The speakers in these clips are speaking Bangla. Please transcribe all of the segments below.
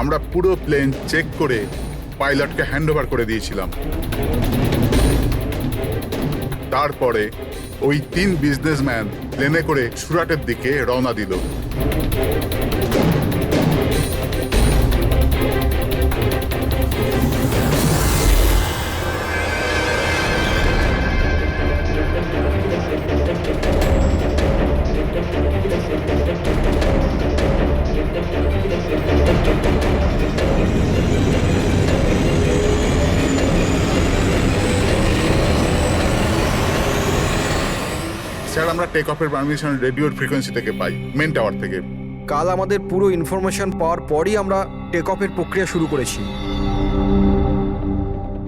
আমরা পুরো প্লেন চেক করে পাইলটকে হ্যান্ডওভার করে দিয়েছিলাম। তারপরে ওই 3 বিজনেসম্যান প্লেনে করে সুরাটের দিকে রওনা দিল। স্যার, আমরা টেক অফের পারমিশন রেডিওর ফ্রিকোয়েন্সি থেকে পাই, মেন টাওয়ার থেকে। কাল আমাদের পুরো ইনফরমেশন পাওয়ার পরই আমরা টেক অফের প্রক্রিয়া শুরু করেছি।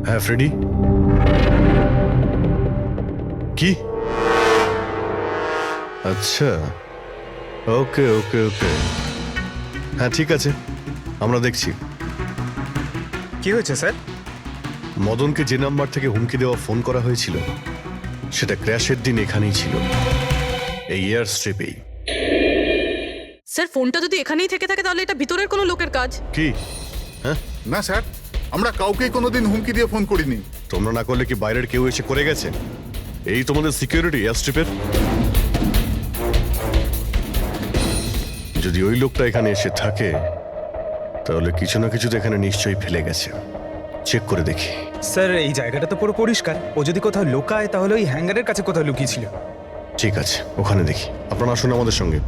হ্যাঁ ফ্রেডি, কি? আচ্ছা, ওকে ওকে ওকে, হ্যাঁ ঠিক আছে, আমরা দেখছি। কি হয়েছে স্যার? মদনকে যে নাম্বার থেকে হুমকি দেওয়া ফোন করা হয়েছিল সেটা ক্র্যাশের দিন এখানেই ছিল, এই এয়ার স্ট্রিপেই। স্যার, ফোনটা যদি এখানেই থেকে থাকে তাহলে এটা ভিতরের কোনো লোকের কাজ। কি? হ্যাঁ না স্যার, আমরা কাউকেই কোনোদিন হুমকি দিয়ে ফোন করিনি। তোমরা না করলে কি বাইরের কেউ এসে করে গেছে? এই তোমাদের সিকিউরিটি এয়ার স্ট্রিপের? যদি ওই লোকটা এখানে এসে থাকে তাহলে কিছু না কিছু তো এখানে নিশ্চয়ই ফেলে গেছে। চেক করে দেখি। স্যার, এই জায়গাটা তো পুরো পরিষ্কার। ও যদি কোথাও লুকায় তাহলে ওই হ্যাঙ্গারের কাছে কোথাও লুকিয়েছিল। ঠিক আছে, ওখানে দেখি। আপনারা আসুন আমাদের সঙ্গে।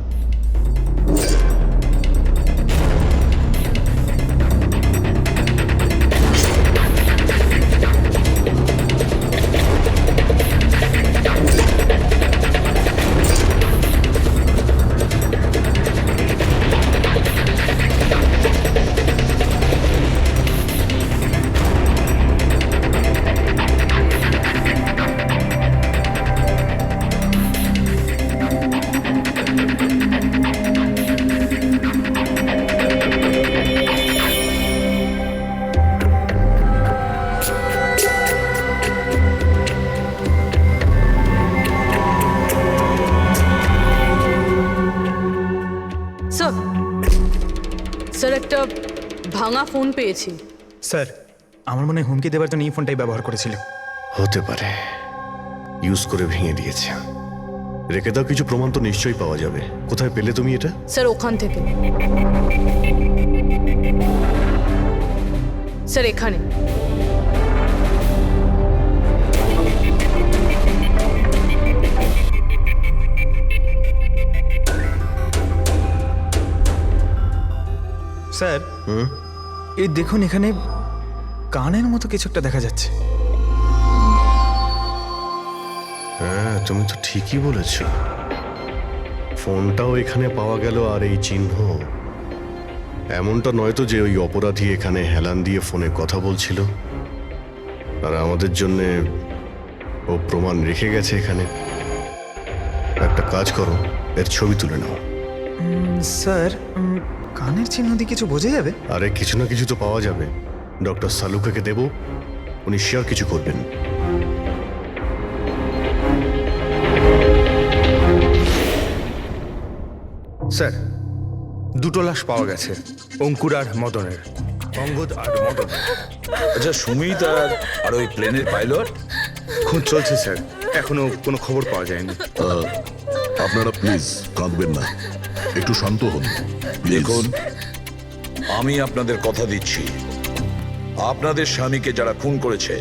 স্যার, স্যার একটা ভাঙা ফোন পেয়েছি। স্যার, আমার মনে হয় হুমকি দেওয়ার জন্য এই ফোনটাই ব্যবহার করেছিল। হতে পারে, ইউজ করে ভেঙে দিয়েছে। রেখে দাও, কিছু প্রমাণ তো নিশ্চয়ই পাওয়া যাবে। কোথায় পেলে তুমি এটা? স্যার, ওখান থেকে। স্যার, এখানে। স্যার, এই দেখুন, এখানে কানের মতো কিছু একটা দেখা যাচ্ছে। হ্যাঁ, তুমি তো ঠিকই বলেছ। ফোনটাও এখানে পাওয়া গেল, আর এই চিহ্ন। এমনটা নয় তো যে ওই অপরাধী এখানে হেলান দিয়ে ফোনে কথা বলছিল আর আমাদের জন্য ও প্রমাণ রেখে গেছে এখানে। একটা কাজ করো, এর ছবি তুলে নাও। স্যার, কানের চিহ্ন দিয়ে কিছু বোঝা যাবে? আরে কিছু না কিছু তো পাওয়া যাবে। ডক্টর সালুকাকে দেব, উনি শিওর কিছু করবেন। স্যার, 2টো লাশ পাওয়া গেছে, অঙ্কুর আর মদনের। অঙ্গদ আর মদন। আচ্ছা, সুমিত আর ওই প্লেনের পাইলট? খুঁজ চলছে স্যার, এখনো কোনো খবর পাওয়া যায়নি। আপনারা প্লিজ কাঁদবেন না, একটু শান্ত হন। দেখুন, আমি আপনাদের কথা দিচ্ছি, আপনাদের স্বামীকে যারা খুন করেছে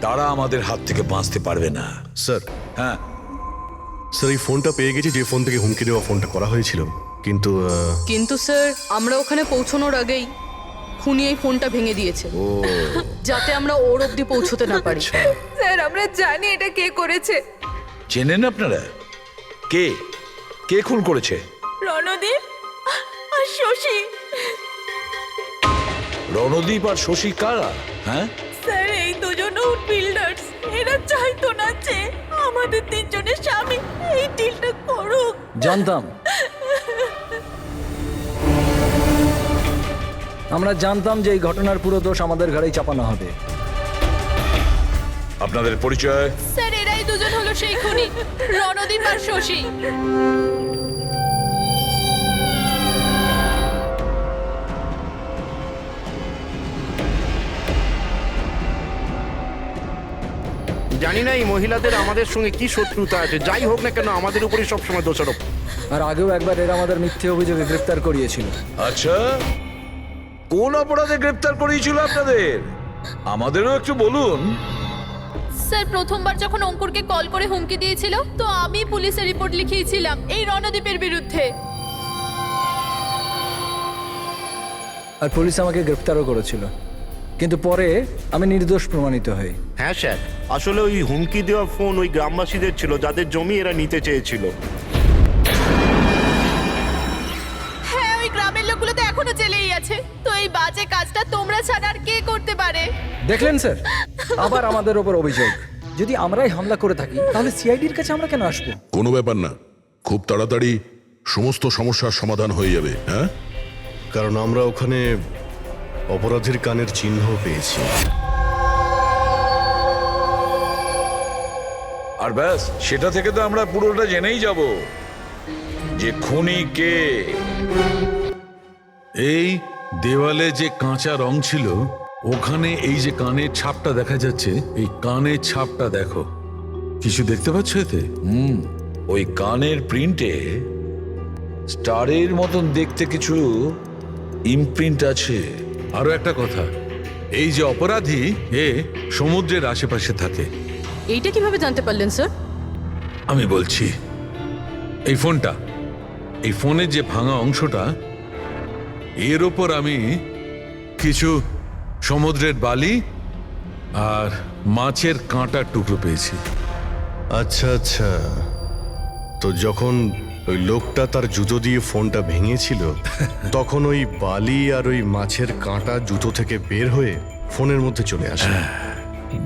তারা আমাদের হাত থেকে বাঁচতে পারবে না। স্যার, হ্যাঁ স্যার এই ফোনটা পেয়ে গেছি যে ফোন থেকে হুমকি দেওয়া ফোনটা করা হয়েছিল, কিন্তু কিন্তু স্যার, আমরা ওখানে পৌঁছানোর আগেই খুনি এই ফোনটা ভেঙে দিয়েছে, যাতে আমরা ওর অবধি পৌঁছতে না পারি। স্যার, আমরা জানি এটা কে করেছে। চেনেন আপনারা? কে কে খুন করেছে? রণদীপ আর শশী। রণদীপ আর শশী কারা? হ্যাঁ স্যার, এই দুজন বিল্ডার্স। এরা চাইতো না যে আমাদের 3 জনের স্বামী এই ডিলটা করুক। জানতাম, আমরা জানতাম যে এই ঘটনার পুরো দোষ আমাদের ঘাড়েই চাপানো হবে। আপনাদের পরিচয়? স্যার, এরাই দুজন হলো সেই খুনি, রণদীপ আর শশী। জানি না এই মহিলাদের আমাদের সঙ্গে কি শত্রুতা আছে, যাই হোক না কেন আমাদের উপরই সবসময় দোষারোপ। আর আগেও একবার এরা আমাদের মিথ্যে অভিযোগে গ্রেপ্তার করিয়েছিল। আচ্ছা, কোন অপরাধে গ্রেপ্তার করিয়েছিল আপনাদের? আমাদেরও একটু বলুন। স্যার, প্রথমবার যখন অঙ্কুরকে কল করে হুমকি দিয়েছিল, তো আমি পুলিশে রিপোর্ট লিখিয়েছিলাম এই রণদীপের বিরুদ্ধে। আর পুলিশ আমাকে গ্রেপ্তারও করেছিল, কিন্তু পরে আমি নির্দোষ প্রমাণিত হই। হ্যাঁ স্যার, আসলে ওই হুমকি দেওয়া ফোন ওই গ্রামবাসীদের ছিল যাদের জমি এরা নিতে চেয়েছিল। হ্যাঁ, ওই গ্রামের লোকগুলো তো এখনো জেলেই আছে। তো এই বাজে কাজটা তোমরা ছাড়া আর কে করতে পারে? দেখলেন স্যার, আবার আমাদের ওপর অভিযোগ। যদি আমরাই হামলা করে থাকি তাহলে সিআইডির কাছে আমরা কেন আসবো? কোনো ব্যাপার না, খুব তাড়াতাড়ি সমস্ত সমস্যার সমাধান হয়ে যাবে। হ্যাঁ, কারণ আমরা ওখানে অপরাধীর কানের চিহ্ন পেয়েছি। আর ব্যাস, সেটা থেকে তো আমরা পুরোটা জেনেই যাব যে খুনি কে। এই দেওয়ালে যে কাঁচা রং ছিল, ওখানে এই যে কানের ছাপটা দেখা যাচ্ছে, এই কানের ছাপটা দেখো। কিছু দেখতে পাচ্ছ এতে? ওই কানের প্রিন্টে স্টারের মতন দেখতে কিছু ইমপ্রিন্ট আছে। আরো একটা কথা, এই যে অপরাধী, এ সমুদ্রের আশেপাশে থাকে। এইটা কিভাবে জানতে পারলেন স্যার? আমি বলছি, এই ফোনটা, এই ফোনের যে ভাঙা অংশটা, এর ওপর আমি কিছু সমুদ্রের বালি আর মাছের কাঁটার টুকরো পেয়েছি। আচ্ছা আচ্ছা, তো যখন ওই লোকটা তার জুতো দিয়ে ফোনটা ভেঙেছিল তখন ওই বালি আর ওই মাছের কাঁটা জুতো থেকে বের হয়ে ফোনের মধ্যে চলে আসে।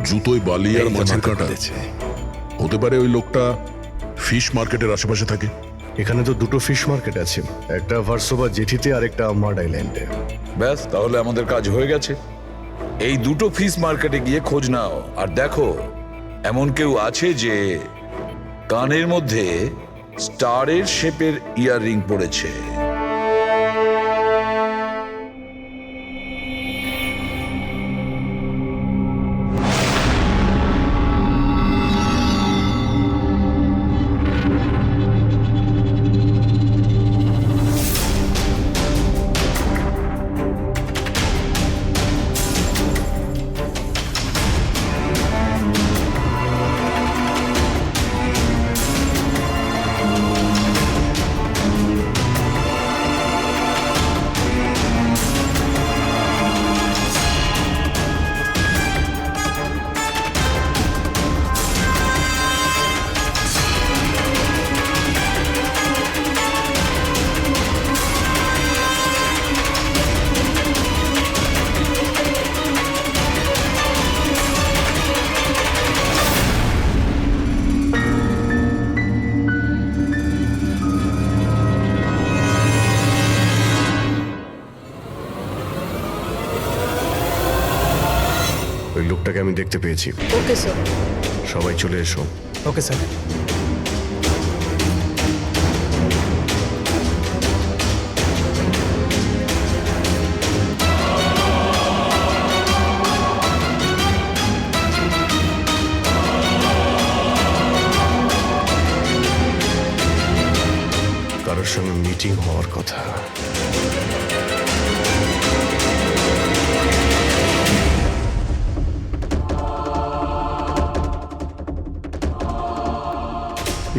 জুতোয় বালি আর এই তো মাছের মাথা কাঁটা। খুলেছে। হতে পারে ওই লোকটা ফিশ মার্কেটের আশেপাশে থাকে। এখানে তো দুটো ফিশ মার্কেট আছে, একটা ভার্সোভা জেটিতে আর একটা মার্ড আইল্যান্ডে। ব্যাস, তাহলে আমাদের কাজ হয়ে গেছে। এই দুটো ফিশ মার্কেটে গিয়ে খোঁজ নাও আর দেখো এমন কেউ আছে যে কানের মধ্যে স্টারের শেপের ইয়াররিং পড়েছে। ওই লোকটাকে আমি দেখতে পেয়েছি। Okay sir. সবাই চলে এসো। Okay sir. কারোর সঙ্গে মিটিং হওয়ার কথা।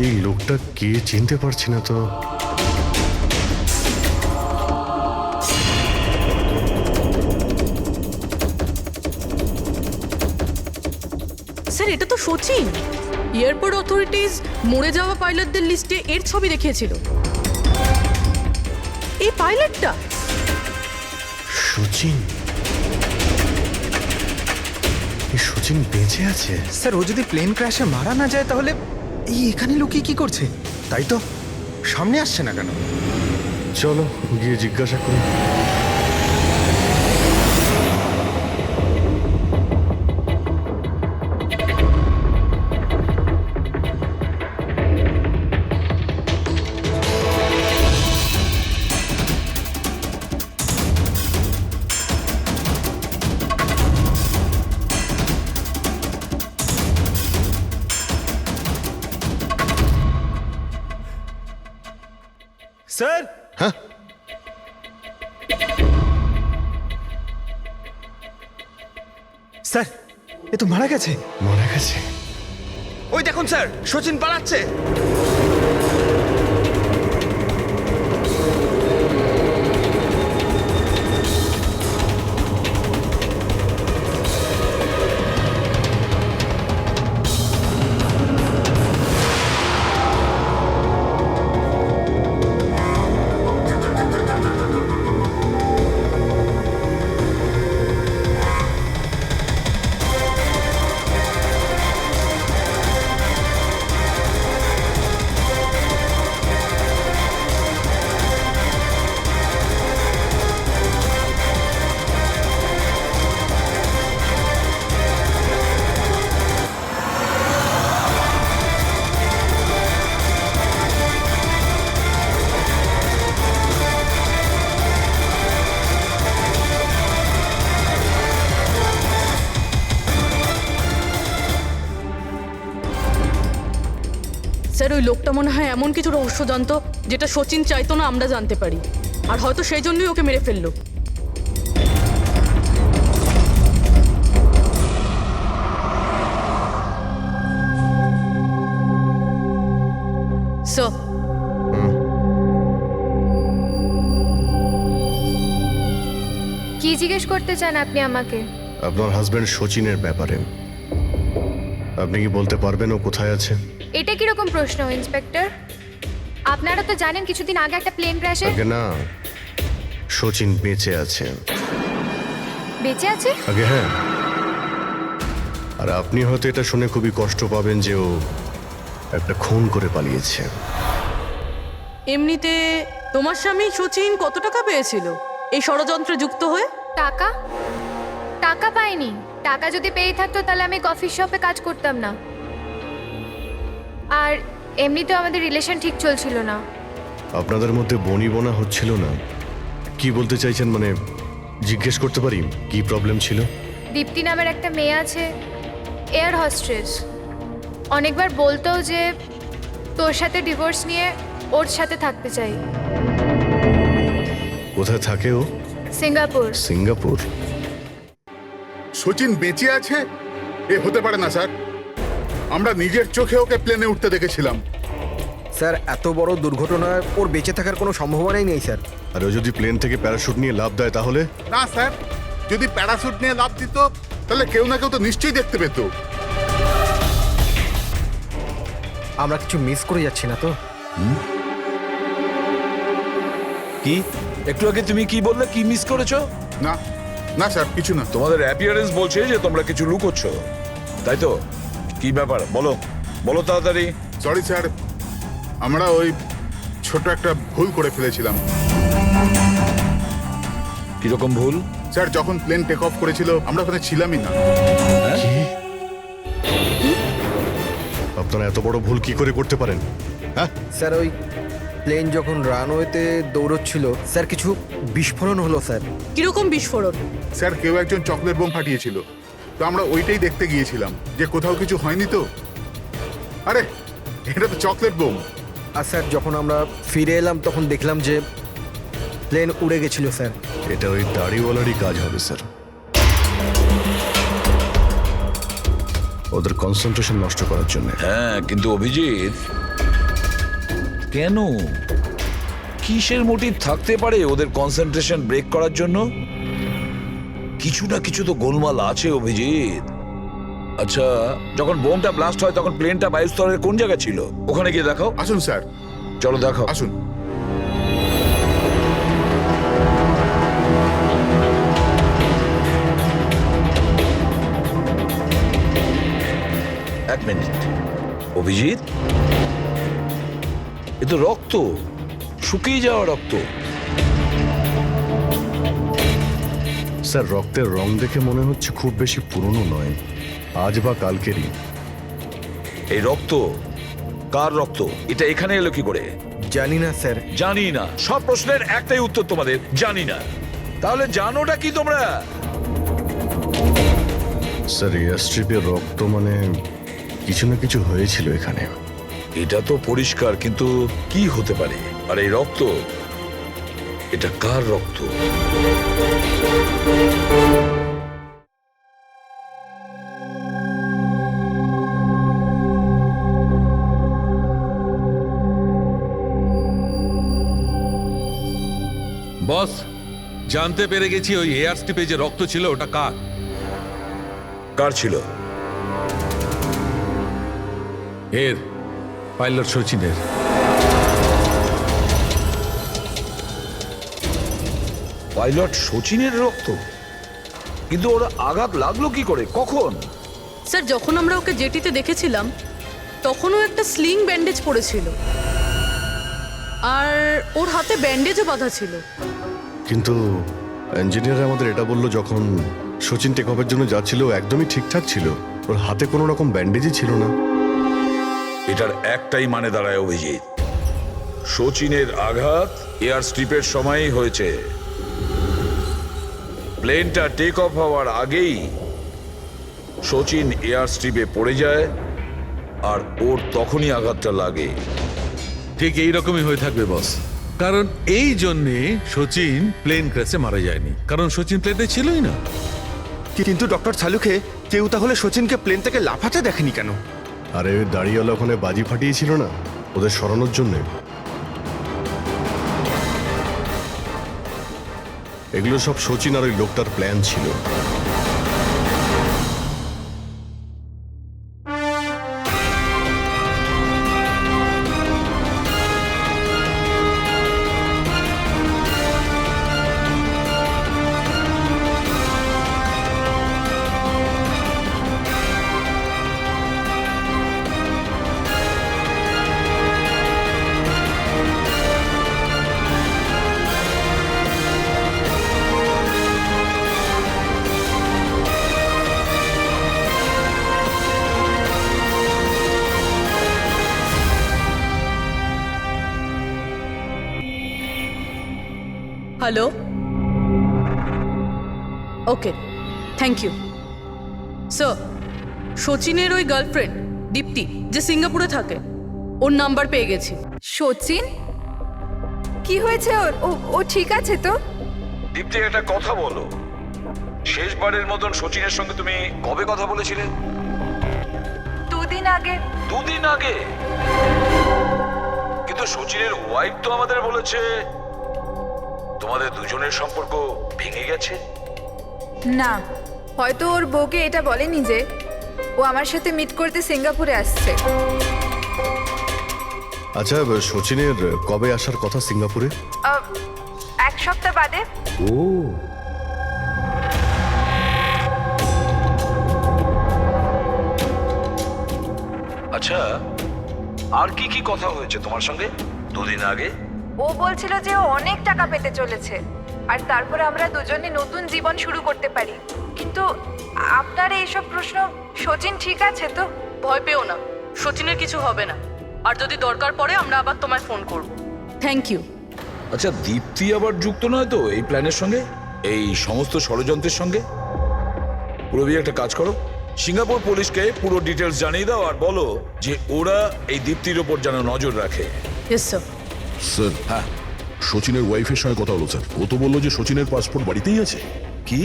এই লোকটা কে চিনতে পারছি না তো। স্যার, এটা তো সচিন। এয়ারপোর্ট অথরিটিজ মরে যাওয়া পাইলটদের লিস্টে এর ছবি দেখিয়েছিল। এই পাইলটটা সচিন, এই সচিন বেঁচে আছে? স্যার, ও যদি প্লেন ক্র্যাশে মারা না যায় তাহলে এই এখানে লুকিয়ে কি করছে? তাই তো, সামনে আসছে না কেন? চলো গিয়ে জিজ্ঞাসা করি। স্যার হ্যাঁ স্যার এ তো মারা গেছে। মারা গেছে? ওই দেখুন স্যার, সচিন পালাচ্ছে। স্যার ওই লোকটা মনে হয় এমন কিছু রহস্য জানতো যেটা সচিন চাইতো না আমরা জানতে পারি, আর হয়তো সেই জন্যই ওকে মেরে ফেললো। স্যার, কি জিজ্ঞেস করতে চান আপনি আমাকে? আপনার হাজবেন্ড সচিনের ব্যাপারে। আপনি কি বলতে পারবেন ও কোথায় আছে? এটা কিরকম প্রশ্ন ইন্সপেক্টর? আপনারা তো জানেন কিছুদিন আগে একটা প্লেন ক্র্যাশে। আগে না, সচিন বেঁচে আছে। বেঁচে আছে? আগে হ্যাঁ। আর আপনি হয়তো এটা শুনে খুবই কষ্ট পাবেন যে ও একটা খুন করে পালিয়েছে। এমনিতে তোমার স্বামী সচিন কত টাকা পেয়েছিল এই ষড়যন্ত্রে যুক্ত হয়ে? টাকা? টাকা পাইনি। টাকা যদি পেয়ে থাকতো তাহলে আমি কফি শপে কাজ করতাম না। আর এমনিতেও আমাদের রিলেশন ঠিক চলছিল না। আপনাদের মধ্যে বনিবনা হচ্ছিল না? কি বলতে চাইছেন, মানে জিজ্ঞেস করতে পারি কি প্রবলেম ছিল? দীপ্তি নামের একটা মেয়ে আছে, এয়ার হোস্টেস। অনেকবার বলতো যে তোর সাথে ডিভোর্স নিয়ে ওর সাথে থাকতে চাই। কোথায় থাকে ও? সিঙ্গাপুর। সিঙ্গাপুর? সচিন বেঁচে আছে? এ হতে পারে না স্যার, আমরা নিজের চোখে ওকে প্লেনে উঠতে দেখেছিলাম। স্যার এত বড় দুর্ঘটনায় ওর বেঁচে থাকার কোনো সম্ভাবনাই নেই স্যার। আর ও যদি প্লেন থেকে প্যারাশুট নিয়ে লাফ দেয় তাহলে? না স্যার, যদি প্যারাশুট নিয়ে লাফ দিত তাহলে কেউ না কেউ তো নিশ্চয়ই দেখতে পেত। আমরা কিছু মিস করে যাচ্ছি না তো? কি একটু আগে তুমি কি বললে? কি মিস করেছো? না না স্যার, কিছু না। তোমাদের অ্যাপিয়ারেন্স বলছে যে তোমরা কিছু লুকোচ্ছ, তাই তো? কি ব্যাপার বলো, বলো তাড়াতাড়ি। সরি স্যার, আমরা ওই ছোট একটা ভুল করে ফেলেছিলাম। কিরকম ভুল? স্যার যখন প্লেন টেক অফ করেছিল আমরা ওখানে ছিলামই না। আপনারা এত বড় ভুল কি করে করতে পারেন? হ্যাঁ স্যার ওই প্লেন যখন রানওয়েতে দৌড়চ্ছিল স্যার কিছু বিস্ফোরণ হলো স্যার। কিরকম বিস্ফোরণ? স্যার কেউ একজন চকলেট বোম ফাটিয়েছিল, তো আমরা ওইটাই দেখতে গিয়েছিলাম যে কোথাও কিছু হয়নি তো। আরে এটা তো চকলেট বোম। আর স্যার যখন আমরা ফিরে এলাম তখন দেখলাম যে প্লেন উড়ে গেছিল স্যার। এটা ওই দাড়িওয়ালারই কাজ হবে স্যার। ওদের কনসেন্ট্রেশন নষ্ট করার জন্য। হ্যাঁ, কিন্তু অভিজিৎ কেন? কিসের মোটিভ থাকতে পারে ওদের কনসেন্ট্রেশন ব্রেক করার জন্য? কিছু না কিছু তো গোলমাল আছে অভিজিৎ। আচ্ছা, যখন বোমটা ব্লাস্ট হয় তখন প্লেনটা বায়ুস্তরের কোন জায়গা ছিল? ওখানে গিয়ে দেখাও। আসুন স্যার। চলো দেখাও। আসুন। এক মিনিট অভিজিৎ, এ তো রক্ত, শুকিয়ে যাওয়া রক্ত। স্যার রক্তের রং দেখে মনে হচ্ছে খুব বেশি পুরনো নয়, আজ বা কালকেরই। এই রক্ত কার রক্ত? এটা এখানে এলো কি করে? জানি না স্যার। জানি না? সব প্রশ্নের একটাই উত্তর তোমাদের, জানি না। তাহলে জানোটা কি তোমরা? স্যার এয়ারস্ট্রিপের রক্ত মানে কিছু না কিছু হয়েছিল এখানে। এটা তো পরিষ্কার, কিন্তু কি হতে পারে? আর এই রক্ত, এটা কার রক্ত? বস, জানতে পেরে গেছি ওই এয়ার স্ট্রিপে যে রক্ত ছিল ওটা কার। কার ছিল? এর, পাইলট সচিনের। পাইলট সচিনের রক্ত? কিন্তু ওরা আঘাত লাগলো কি করে, কখন? স্যার, যখন আমরা ওকে জেটিতে দেখেছিলাম তখনও একটা স্লিং ব্যান্ডেজ পড়েছিল, আর ওর হাতে ব্যান্ডেজও বাঁধা ছিল। কিন্তু ইঞ্জিনিয়ার আমাদের এটা বললো যখন সচিন টেক অফের জন্য যাচ্ছিল ও একদমই ঠিকঠাক ছিল, ওর হাতে কোনো রকম ব্যান্ডেজই ছিল না। এটার একটাই মানে দাঁড়ায় অভিজিৎ, সচিনের আঘাত এয়ার স্ট্রিপের সময়ই হয়েছে। প্লেনটা টেক অফ হওয়ার আগেই সচিন এয়ার স্ট্রিপে পড়ে যায়, আর ওর তখনই আঘাতটা লাগে। ঠিক এইরকমই হয়ে থাকবে বস, কারণ এই জন্যে সচিন প্লেন ক্র্যাশে মারা যায়নি, কারণ সচিন প্লেনে ছিলই না। কিন্তু ডক্টর সালুকে কেউ তাহলে সচিনকে প্লেন থেকে লাফাতে দেখেনি কেন? আরে ওই দাঁড়িয়েওয়ালা ওখানে বাজি ফাটিয়েছিল না ওদের সরানোর জন্যে। এগুলো সব সচিন আর ওই লোকটার প্ল্যান ছিল। Hello, okay, thank you sir. সচিনের ওই গার্লফ্রেন্ড দীপ্তি, যে সিঙ্গাপুরে থাকে, ওর নাম্বার পেয়ে গেছি। সচিন কি হয়েছে ওর? ও ঠিক আছে তো? দীপ্তি, একটা কথা বলো, শেষবারের মতন সচিনের সঙ্গে তুমি কবে কথা বলেছিলে? 2 দিন আগে। 2 দিন আগে? কিন্তু সচিনের ওয়াইফ তো আমাদের বলেছে তোমাদের দুজনের সম্পর্ক ভেঙে গেছে। না, হয়তো ওর বউকে এটা বলেনি যে ও আমার সাথে মিট করতে সিঙ্গাপুরে আসছে। আচ্ছা, সচিনের কবে আসার কথা সিঙ্গাপুরে? 1 সপ্তাহ বাদে। ও, আচ্ছা, আর কি কি কথা হয়েছে তোমার সঙ্গে 2 দিন আগে? ও বলছিল যে ও অনেক টাকা পেতে চলেছে, আর তারপরে আমরা দুজনে নতুন জীবন শুরু করতে পারি। কিন্তু আপনার এইসব প্রশ্ন, সচিন ঠিক আছে তো? ভয় পেও না, সচিনের কিছু হবে না, আর যদি দরকার পড়ে আমরা আবার তোমায় ফোন করব। Thank you. আচ্ছা, দীপ্তি আবার যুক্ত নয় তো এই প্ল্যানের সঙ্গে, এই সমস্ত ষড়যন্ত্রের সঙ্গে? পুরবি, একটা কাজ করো, সিঙ্গাপুর পুলিশকে পুরো ডিটেলস জানিয়ে দাও আর বলো যে ওরা এই দীপ্তির ওপর যেন নজর রাখে। Yes sir. স্যার, হ্যাঁ, সচিনের ওয়াইফের সঙ্গে কথা হলো স্যার। ও তো বললো যে সচিনের পাসপোর্ট বাড়িতেই আছে। কি?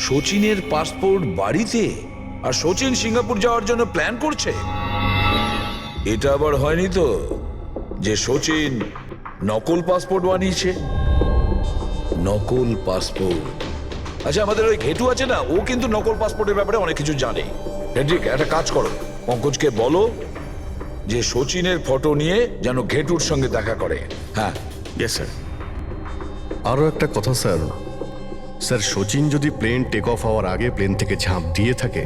সচিনের পাসপোর্ট বাড়িতে? আর সচিন সিঙ্গাপুর যাওয়ার জন্য প্ল্যান করছে? এটা আবার হয়নি তো যে সচিন নকল পাসপোর্ট বানিয়েছে? নকল পাসপোর্ট? আচ্ছা, আমাদের ওই ঘেটু আছে না, ও কিন্তু নকল পাসপোর্টের ব্যাপারে অনেক কিছু জানে। হেড্রিক, একটা কাজ করো, পঙ্কজকে বলো যে সচিনের ফটো নিয়ে যেন ঘেটুর সঙ্গে দেখা করে। হ্যাঁ। Yes sir. আরও একটা কথা স্যার, সচিন যদি প্লেন টেক অফ হওয়ার আগে প্লেন থেকে ঝাঁপ দিয়ে থাকে,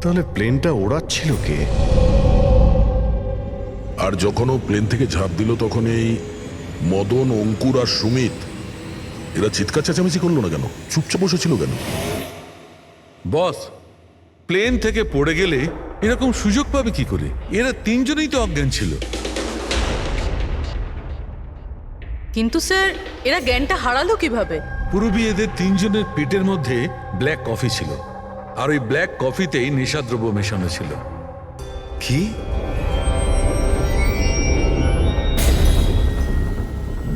তাহলে প্লেনটা ওড়াচ্ছিল কে? আর যখন ও প্লেন থেকে ঝাঁপ দিল তখন এই মদন, অঙ্কুর আর সুমিত এরা চিৎকার চেঁচামেচি করলো না কেন? চুপচাপ বসেছিল কেন? বস, প্লেন থেকে পড়ে গেলে এরকম সুযোগ পাবে কি করে? এরা 3 জনেই তো অজ্ঞান ছিল। কিন্তু স্যার, এরা জ্ঞানটা হারালো কিভাবে? পূর্বী, এদের 3 জনের পেটের মধ্যে ব্ল্যাক কফি ছিল, আর ওই ব্ল্যাক কফিতেই নেশাদ্রব্য মেশানো ছিল। কি?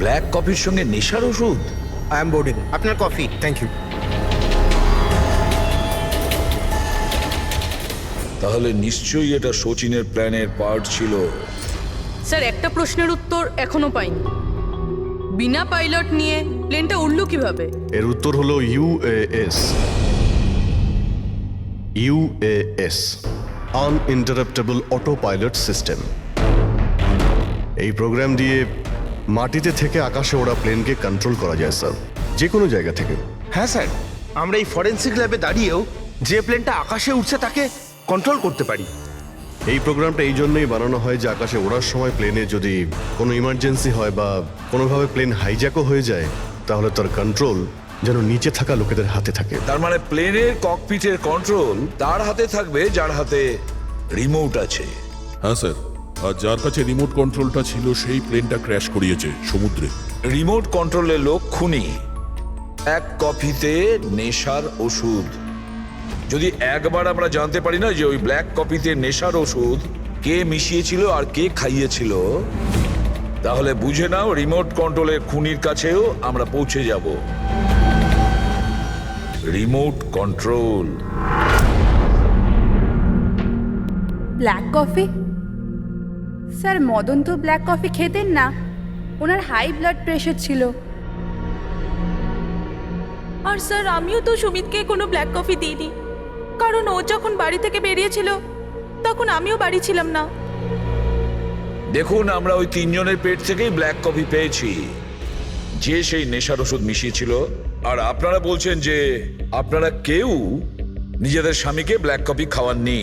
ব্ল্যাক কফির সঙ্গে নেশার ওষুধ? I am boarding. আপনার কফি। Thank you. তাহলে নিশ্চয়ই এটা শচীনের প্ল্যানের পার্ট ছিল। স্যার একটা প্রশ্নের উত্তর এখনো পাইনি। বিনা পাইলট নিয়ে প্লেনটা উড়লো কিভাবে? এর উত্তর হলো UAS. UAS, আনইন্টারাপ্টেবল auto pilot system. এই প্রোগ্রাম দিয়ে মাটিতে থেকে আকাশে ওড়া প্লেনকে কন্ট্রোল করা যায় স্যার, যে কোনো জায়গা থেকে। হ্যাঁ স্যার, আমরা এই ফরেন্সিক ল্যাবে দাঁড়িয়েও যে প্লেনটা আকাশে উঠছে তাকে কন্ট্রোল করতে পারি। এই প্রোগ্রামটা এই জন্যই বানানো হয় যে আকাশে ওড়ার সময় প্লেনে যদি কোনো ইমার্জেন্সি হয় বা কোনোভাবে প্লেন হাইজ্যাকও হয়ে যায়, তাহলে তার কন্ট্রোল যেন নিচে থাকা লোকেদের হাতে থাকে। তার মানে প্লেনের ককপিটের কন্ট্রোল তার হাতে থাকবে যার হাতে রিমোট আছে। হ্যাঁ স্যার, আর যার কাছে রিমোট কন্ট্রোলটা ছিল সেই প্লেনটা ক্র্যাশ করিয়েছে সমুদ্রে। রিমোট কন্ট্রোলের লোক খুনি, এক কফিতে নেশার ওষুধ। যদি একবার আমরা জানতে পারি না যে ওই ব্ল্যাক কফিতে নেশার ওষুধ কে মিশিয়েছিল আর কে খাইয়েছিল, তাহলে বুঝে নাও রিমোট কন্ট্রোলের খুনির কাছেও আমরা পৌঁছে যাব। Remote control. Black coffee? Sir Madan তো ব্ল্যাক কফি খেতেন না, ওনার হাই ব্লাড প্রেশার ছিল। আর স্যার আমিও তো সুমিতকে কোনো ব্ল্যাক কফি দিইনি, কারণ ও যখন বাড়ি থেকে বেরিয়েছিল তখন আমিও বাড়ি ছিলাম না। দেখুন, আমরা ওই তিনজনের পেট থেকেই ব্ল্যাক কফি পেয়েছি, যে সেই নেশার ওষুধ মিশিয়েছিল। আর আপনারা বলছেন যে আপনারা কেউ নিজেদের স্বামীকে ব্ল্যাক কফি খাওয়াননি।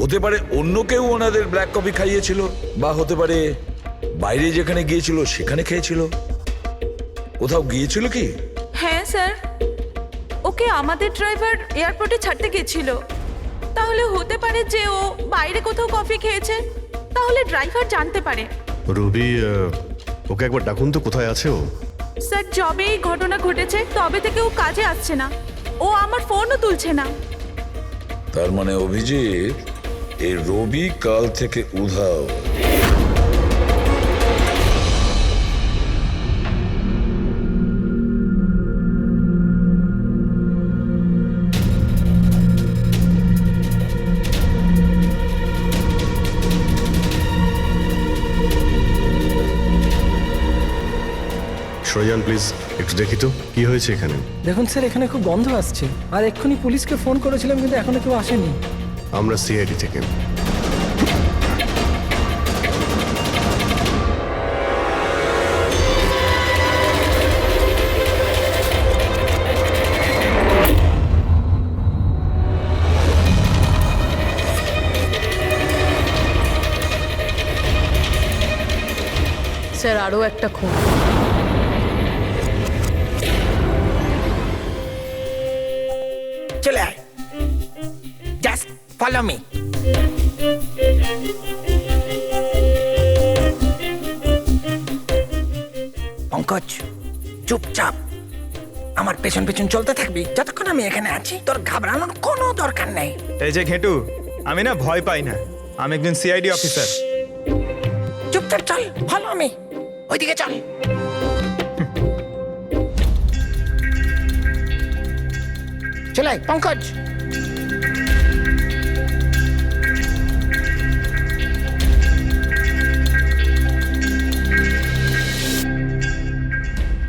হতে পারে অন্য কেউ ওনাদের ব্ল্যাক কফি খাইয়েছিল, বা হতে পারে বাইরে যেখানে গিয়েছিল সেখানে খেয়েছিল। কোথাও গিয়েছিল কি? হ্যাঁ স্যার, ওকে আমাদের ড্রাইভার এয়ারপোর্টে ছাড়তে গেছিল। তাহলে হতে পারে যে ও বাইরে কোথাও কফি খেয়েছে, তাহলে ড্রাইভার জানতে পারে। রবি, ওকে একবার ডাকুন তো, কোথায় আছে ও? স্যার যবে এই ঘটনা ঘটেছে তবে থেকে ও কাজে আসছে না, ও আমার ফোনও তুলছে না। তার মানে অভিজিৎ, এই রবি কাল থেকে উধাও। সরজান প্লিজ একটু দেখি তো কি হয়েছে এখানে। দেখুন স্যার, এখানে খুব গন্ধ আসছে, আর এক্ষুনি পুলিশকে ফোন করেছিলাম কিন্তু এখনো কেউ আসেনি। আমরা সিআইডি থেকে। স্যার আরও একটা খুন। চলে আয়, জাস্ট ফলো মি। পঙ্কজ, চুপচাপ আমার পেছন পেছন চলতে থাকবি যতক্ষণ আমি এখানে আছি। তোর ঘাবড়ানোর কোনো দরকার নেই। এই যে ঘেটু, আমি না ভয় পাই না, আমি একজন সিআইডি অফিসার। চুপচাপ চল, ফলো মি, ওইদিকে চল। চলে আয় পঙ্কজ।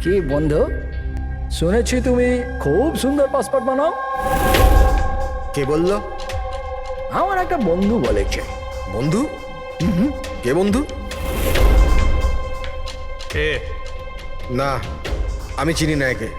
কি বন্ধু, শুনেছি তুমি খুব সুন্দর পাসপোর্ট বানাও। কে বললো? আমার একটা বন্ধু বলেছে। বন্ধু? কে বন্ধু? এ না, আমি চিনি না একে।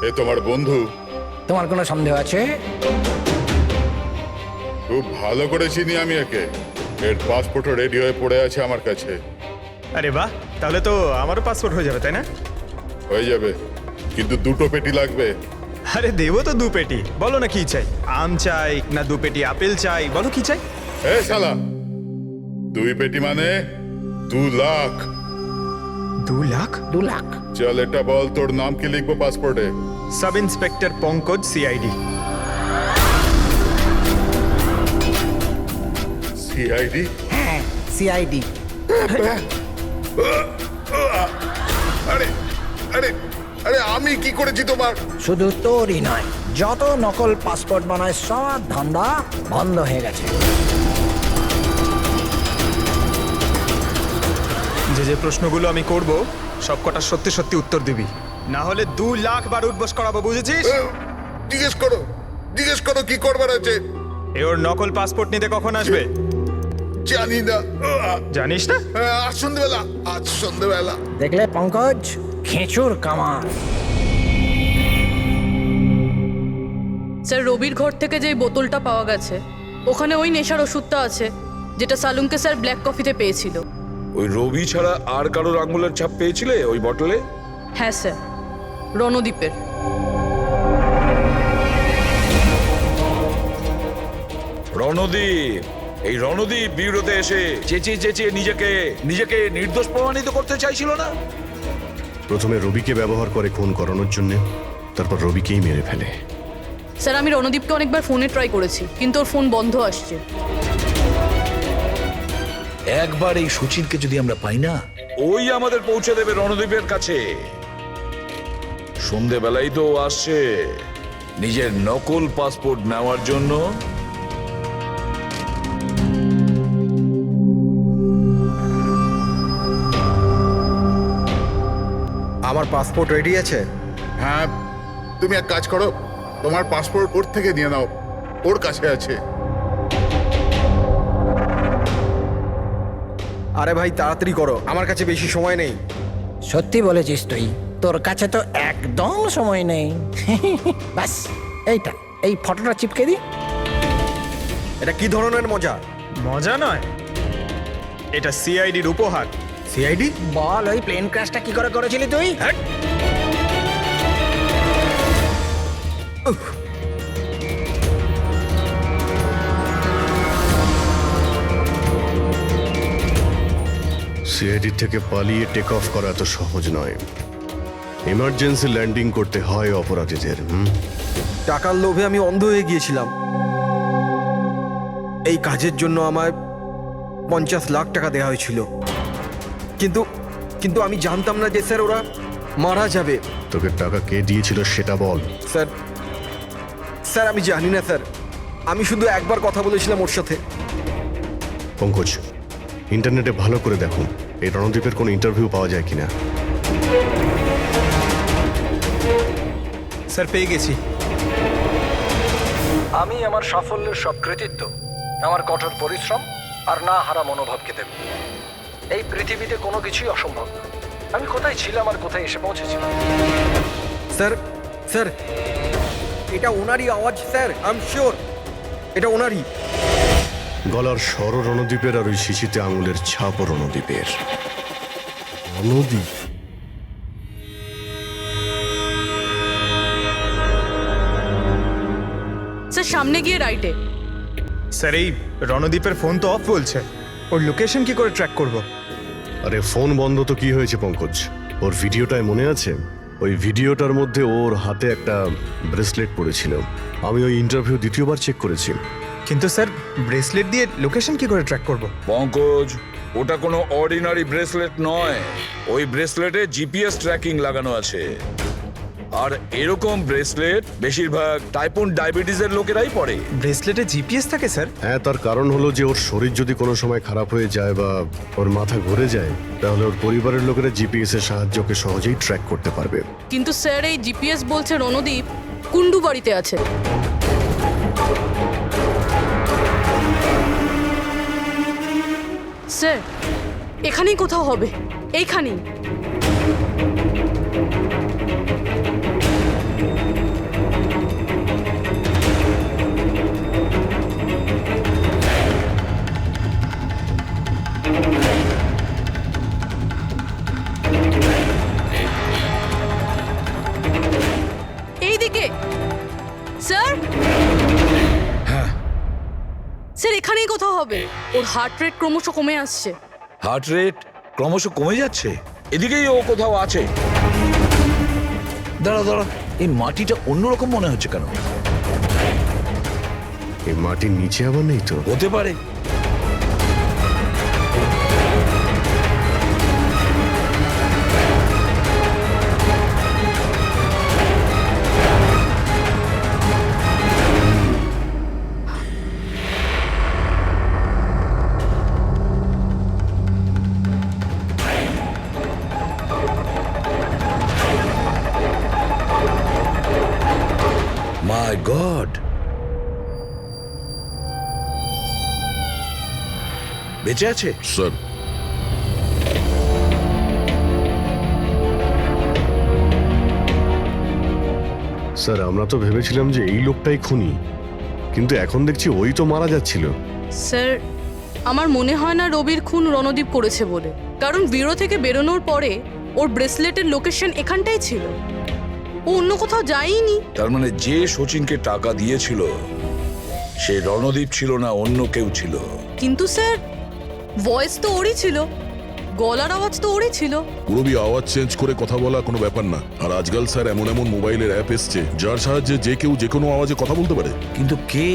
এ তোমার বন্ধু? তোমার কোনো সন্দেহ আছে? খুব ভালো করে চিনি আমি একে। এর পাসপোর্টও রেডি হয়ে পড়ে আছে আমার কাছে। আরে বাহ, তাহলে তো আমারও পাসপোর্ট হয়ে যাবে, তাই না? হয়ে যাবে, কিন্তু দুটো পেটি লাগবে। আরে দেবো তো 2 পেটি। বলো না কি চাই, আম চাই না 2 পেটি আপেল চাই, বলো কি চাই? এ শালা, 2 পেটি মানে 2 লাখ। 2 লাখ? 2 লাখ। চল এটা বল, তোর নাম কি লিখবো পাসপোর্টে? Sub inspector Pankaj, CID. CID? হ্যাঁ, সিআইডি। আরে আরে আরে আমি কি করেছি তোমার? শুধু তোরই নয়, যত নকল পাসপোর্ট বানায় সব ধান্দা বন্ধ হয়ে গেছে। যে প্রশ্নগুলো আমি করব সব কটা সত্যি সত্যি উত্তর দিবি, না হলে 2 লাখ বার উঠবস করাবো, বুঝেছিস? জিজ্ঞেস করো কি করবার আছে। এ ওর নকল পাসপোর্ট নিতে কখন আসবে? জানি না। জানিস না? আজ সন্ধ্যেবেলা। দেখলে পঙ্কজ, খেঁচুর কামার। স্যার, রবির ঘর থেকে যে বোতলটা পাওয়া গেছে ওখানে ওই নেশার ওষুধটা আছে যেটা সালুমকে স্যার ব্ল্যাক কফিতে পেয়েছিল। ওই রবি ছাড়া আর কারোর আঙুলের ছাপ পেয়েছিলে ওই বটলে? হ্যাঁ স্যার, রণদ্বীপের। রণদীপ, এই রণদীপ বিউরোতে এসে চেঁচিয়ে নিজেকে নির্দোষ প্রমাণিত করতে চাইছিল না? প্রথমে রবিকে ব্যবহার করে খুন করানোর জন্য, তারপর রবিকেই মেরে ফেলে। স্যার, আমি রণদীপকে অনেকবার ফোনে ট্রাই করেছি কিন্তু ওর ফোন বন্ধ আসছে। একবার এই সুচিরকে যদি আমরা পাই না, ওই আমাদের পৌঁছে দেবে রণদীপের কাছে। সন্ধেবেলায় তো ও আসছে নিজের নকল পাসপোর্ট নেওয়ার জন্য। আমার পাসপোর্ট রেডি আছে? হ্যাঁ, তুমি এক কাজ করো, তোমার পাসপোর্ট ওর থেকে নিয়ে নাও, ওর কাছে আছে। আরে ভাই তাড়াতাড়ি করো, আমার কাছে বেশি সময় নেই। সত্যি বলেছিস তুই, তোর কাছে তো একদম সময় নেই। ব্যাস এই ফটোটা চিপকে দি। এটা কি ধরনের মজা? মজা নয়, এটা সিআইডির উপহার। সিআইডি? বল, ওই প্লেন ক্র্যাশটা কি করে করেছিলি তুই? সিআইডি থেকে পালিয়ে টেক অফ করা এত সহজ নয়। ইমার্জেন্সি ল্যান্ডিং করতে হয় অপরাধীদের। টাকার লোভে আমি অন্ধ হয়ে গিয়েছিলাম। এই কাজের জন্য আমায় 50 লাখ টাকা দেওয়া হয়েছিল, কিন্তু আমি জানতাম না যে স্যার ওরা মারা যাবে। তোকে টাকা কে দিয়েছিল সেটা বল। স্যার আমি জানি না স্যার, আমি শুধু একবার কথা বলেছিলাম ওর সাথে। পঙ্কজ, ইন্টারনেটে ভালো করে দেখো এই রণদীপের কোনো ইন্টারভিউ পাওয়া যায় কিনা। স্যার, পেয়ে গেছি। আমি আমার সাফল্যের সব কৃতিত্ব আমার কঠোর পরিশ্রম আর না হারা মনোভাবকে দেব। এই পৃথিবীতে কোনো কিছুই অসম্ভব না। আমি কোথায় ছিলাম আর কোথায় এসে পৌঁছেছিলাম। স্যার এটা ওনারই আওয়াজ স্যার, আই এম শিওর এটা ওনারই। গলার স্বর রণদীপের আর ওই শিশিতে আঙুলের ছাপ রণদীপের। রণদীপ? স্যার, সামনে গিয়ে রাইটে। স্যার, এই রণদীপের ফোন তো অফ বলছে, ওর লোকেশন কি করে ট্র্যাক করব? আরে ফোন বন্ধ তো কি হয়েছে পঙ্কজ, ওর ভিডিওটায় মনে আছে? ওই ভিডিওটার মধ্যে ওর হাতে একটা ব্রেসলেট পড়েছিল। আমি ওই ইন্টারভিউ দ্বিতীয়বার চেক করেছি। কিন্তু স্যার, ব্রেসলেট দিয়ে লোকেশন কি করে ট্র্যাক করব? পঙ্কজ, ওটা কোনো অর্ডিনারি ব্রেসলেট নয়। ওই ব্রেসলেটে জিপিএস ট্র্যাকিং লাগানো আছে। আর এরকম ব্রেসলেট বেশিরভাগ টাইপ 1 ডায়াবেটিসের লোকেরাই পরে। ব্রেসলেটে জিপিএস থাকে স্যার? হ্যাঁ, তার কারণ হলো যে ওর শরীর যদি কোনো সময় খারাপ হয়ে যায় বা ওর মাথা ঘুরে যায়, তাহলে ওর পরিবারের লোকেরা জিপিএস এর সাহায্যকে সহজেই ট্র্যাক করতে পারবে। কিন্তু স্যার, এই জিপিএস বলছে রণদীপ কুন্ডু বাড়িতে আছে। স্যার, এখানেই কোথাও হবে, এইখানেই। এইদিকে স্যার। স্যার, এখানেই কোথাও হবে। ওর হার্ট রেট ক্রমশ কমে আসছে। Heart rate? ক্রমশ কমে যাচ্ছে। এদিকেই ও কোথাও আছে। দাঁড়া দাঁড়া, এই মাটিটা অন্যরকম মনে হচ্ছে কেন? এই মাটির নিচে আবার নেই তো? হতে পারে। মাই গড, বেঁচে আছে? স্যার, স্যার আমরা তো ভেবেছিলাম যে এই লোকটাই খুনি, কিন্তু এখন দেখছি ওই তো মারা যাচ্ছিল। স্যার, আমার মনে হয় না রবির খুন রণদীপ করেছে বলে, কারণ ব্যুরো থেকে বেরোনোর পরে ওর ব্রেসলেটের লোকেশন এখানটাই ছিল, ও অন্য কোথাও যায়নি। তার মানে যে শচীনকে টাকা দিয়েছিল সে রণদীপ ছিল না, অন্য কেউ ছিল। কিন্তু স্যার, ভয়েস তো ওরই ছিল, গলার আওয়াজ তো ওরই ছিল। পুরবি আওয়াজ চেঞ্জ করে কথা বলা কোনো ব্যাপার না। আর আজকাল স্যার এমন এমন মোবাইলের অ্যাপ এসছে যার সাহায্যে যে কেউ যে কোনো আওয়াজে কথা বলতে পারে। কিন্তু কে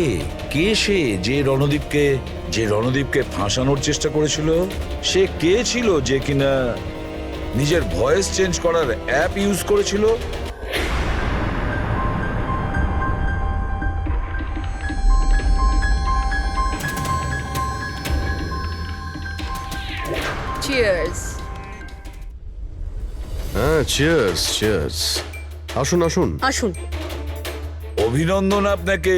কে সে যে রণদীপকে ফাঁসানোর চেষ্টা করেছিল? সে কে ছিল যে কিনা নিজের ভয়েস চেঞ্জ করার অ্যাপ ইউজ করেছিল? চিয়ার্স। হ্যাঁ, চিয়ার্স চিয়ার্স। আসুন আসুন আসুন। অভিনন্দন আপনাকে।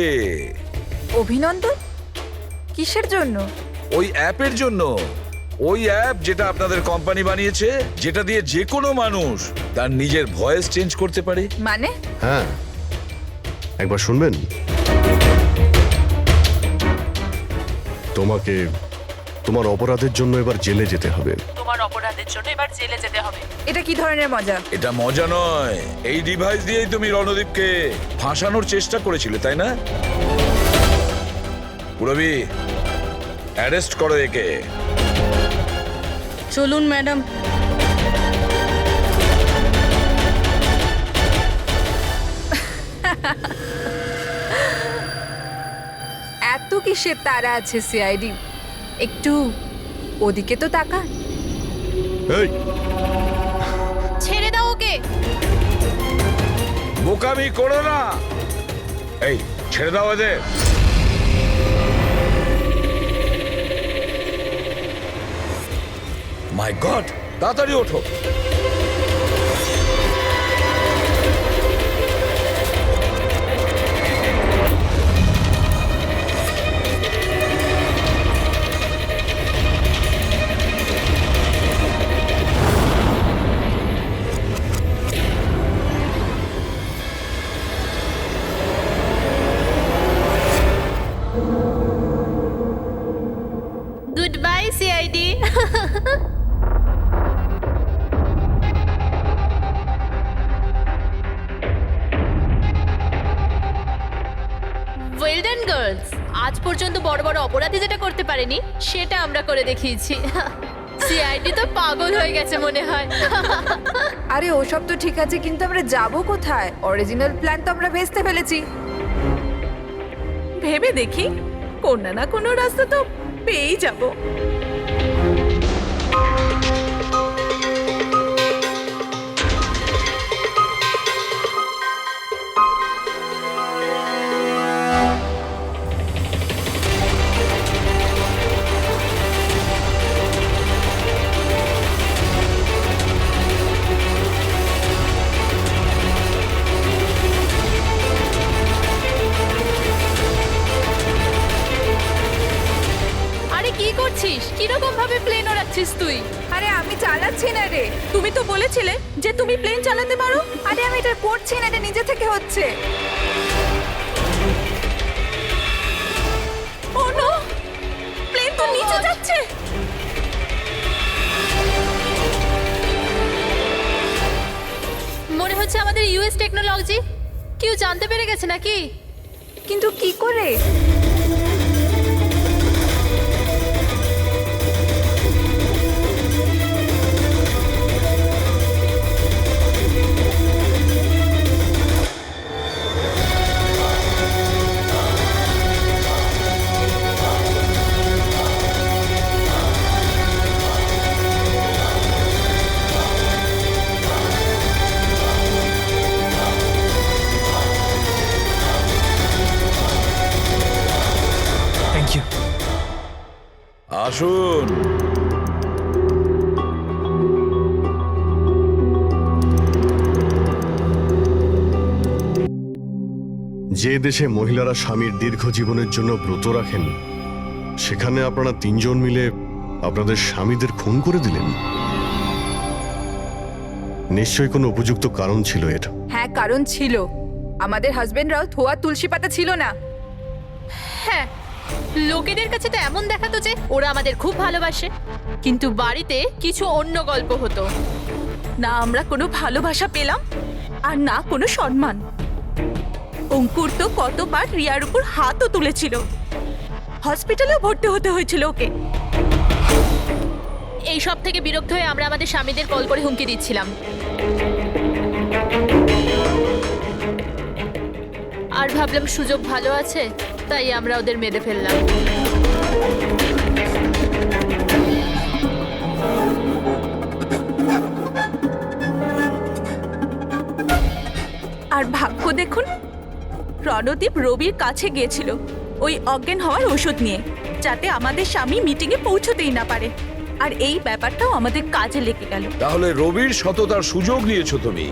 অভিনন্দন? কিসের জন্য? ওই অ্যাপের জন্য। ওই অ্যাপ যেটা আপনাদের কোম্পানি বানিয়েছে, যেটা দিয়ে যে কোনো মানুষ তার নিজের ভয়েস চেঞ্জ করতে পারে। মানে? হ্যাঁ, একবার শুনবেন? তোমাকে তোমার অপরাধের জন্য এবার জেলে যেতে হবে। তোমার অপরাধের জন্য এবার জেলে যেতে হবে? এটা কি ধরনের মজা? এটা মজা নয়। এই ডিভাইস দিয়েই তুমি রণদীপকে ফাঁসানোর চেষ্টা করেছিলে, তাই না? পুরবি, অ্যারেস্ট করো একে। চলুন ম্যাডাম। এত কিসের তারা আছে সিআইডি? একটু ওদিকে তো তাকান। এই, ছেড়ে দাও ওকে। বোকামি করো না। এই, ছেড়ে দাও এদের। মাই গড, তাড়াতাড়ি ওঠো। Good bye CID. Well done girls, আজ পর্যন্ত বড় বড় অপরাধী যেটা করতে পারেনি সেটা আমরা করে দেখিয়েছি। সিআইডি তো পাগল হয়ে গেছে মনে হয়। আরে ওসব তো ঠিক আছে, কিন্তু আমরা যাব কোথায়? অরিজিনাল প্ল্যান তো আমরা ভেস্তে ফেলেছি। ভেবে দেখি, কোনো না কোনো রাস্তা তো পেয়েই যাব। কি করছিস? কিরকম ভাবে প্লেন ওড়াচ্ছিস তুই? আরে আমি চালাচ্ছি না রে। তুমি তো বলেছিলে যে তুমি প্লেন চালাতে পারো। আরে আমি এটা করছি না, এটা নিজে থেকে হচ্ছে। ও নো, প্লেন তো নিচে যাচ্ছে। মনে হচ্ছে আমাদের ইউএস টেকনোলজি কেউ জানতে পেরে গেছে নাকি? কিন্তু কি করে? যে দেশে মহিলারা স্বামীর দীর্ঘ জীবনের জন্য ব্রত রাখেন, সেখানে আপনারা তিনজন মিলে আপনাদের স্বামীদের খুন করে দিলেন। নিশ্চয়ই কোনো উপযুক্ত কারণ ছিল এর। হ্যাঁ, কারণ ছিল। আমাদের হাজবেন্ডরাও ধোয়া তুলসী পাতা ছিল না। হ্যাঁ, লোকেদের কাছে তো এমন দেখাতো যে ওরা আমাদের খুব ভালোবাসে, কিন্তু বাড়িতে কিছু অন্য গল্প হতো। না আমরা কোনো ভালোবাসা পেলাম, আর না কোনো সম্মান। অঙ্কুর তো কতবার রিয়ার উপর হাতও তুলেছিল, হসপিটালেও ভর্তি হতে হয়েছিল ওকে। এই সব থেকে বিরক্ত হয়ে আমরা আমাদের স্বামীদের কল করে হুমকি দিচ্ছিলাম, আর ভাবলাম সুযোগ ভালো আছে, তাই আমরা ওদের মেরে ফেললাম। আর ভাগ্য দেখুন, রণদীপ রবির কাছে গিয়েছিল ওই অজ্ঞান হওয়ার ওষুধ নিয়ে, যাতে আমাদের স্বামী মিটিংয়ে পৌঁছতেই না পারে। আর এই ব্যাপারটাও আমাদের কাজে লেগে গেল। তাহলে রবির সততার সুযোগ নিয়েছো তুমি।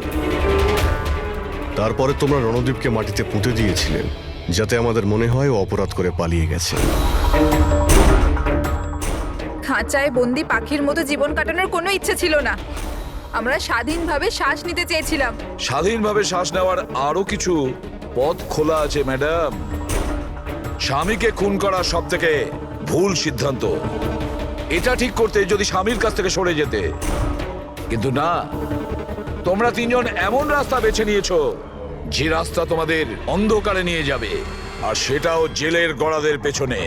তারপরে তোমরা রণদীপকে মাটিতে পুঁতে দিয়েছিলেন, যাতে আমাদের মনে হয় ও অপরাধ করে পালিয়ে গেছে। খাঁচায় বন্দি পাখির মতো জীবন কাটানোর কোনো ইচ্ছে ছিল না। আমরা স্বাধীনভাবে শ্বাস নিতে চেয়েছিলাম। স্বাধীনভাবে শ্বাস নেওয়ার আরো কিছু পথ খোলা আছে ম্যাডাম। স্বামীকে খুন করা সব থেকে ভুল সিদ্ধান্ত। এটা ঠিক করতে যদি স্বামীর কাছ থেকে সরে যেতে, কিন্তু না, তোমরা তিনজন এমন রাস্তা বেছে নিয়েছো যে রাস্তা তোমাদের অন্ধকারে নিয়ে যাবে, আর সেটাও জেলের গড়াদের পেছনে।